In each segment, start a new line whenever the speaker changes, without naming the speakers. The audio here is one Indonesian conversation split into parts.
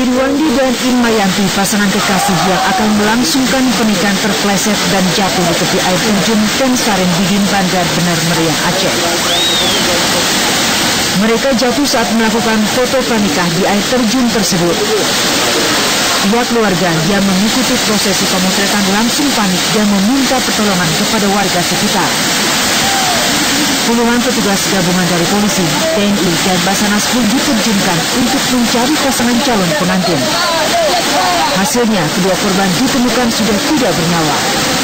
Iriwandi dan Inmayanti, pasangan kekasih yang akan melangsungkan pernikahan terpleset dan jatuh di tepi air terjun Tensaren Bidin Bandar Benar Meriah, Aceh. Mereka jatuh saat melakukan foto pranikah di air terjun tersebut. Pihak keluarga yang mengikuti prosesi pemotretan langsung panik dan meminta pertolongan kepada warga sekitar. Puluhan petugas gabungan dari polisi, TNI, dan Basarnas pun diterjunkan untuk mencari pasangan calon pengantin. Hasilnya, kedua korban ditemukan sudah tidak bernyawa,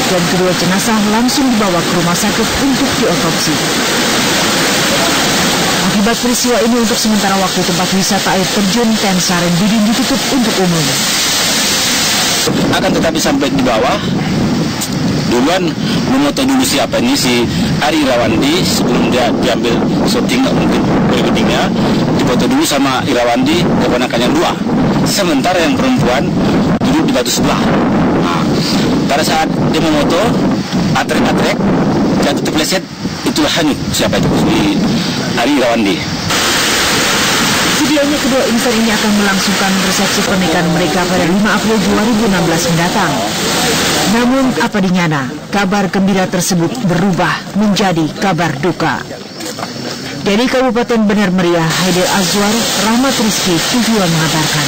dan kedua jenazah langsung dibawa ke rumah sakit untuk diotopsi. Akibat peristiwa ini, untuk sementara waktu tempat wisata air terjun Tensaren Bidin ditutup untuk umum.
Akan tetapi sampai di bawah, duluan memoto dulu siapa ini si Ari Irawandi sebelum dia diambil syuting untuk weddingnya, dipoto dulu sama Irawandi keponakan yang dua. Sementara yang perempuan duduk di batu sebelah. Nah, pada saat dia memoto, atrek jatuh terpleset, itulah hanyut siapa itu si Ari Irawandi.
Sedianya kedua insan ini akan melangsungkan resepsi pernikahan mereka pada 5 April 2016 mendatang. Namun apa dinyana, kabar gembira tersebut berubah menjadi kabar duka. Dari Kabupaten Benar Meriah, Haidar Azwar, Rahmat Rizky, tujuan mengabarkan.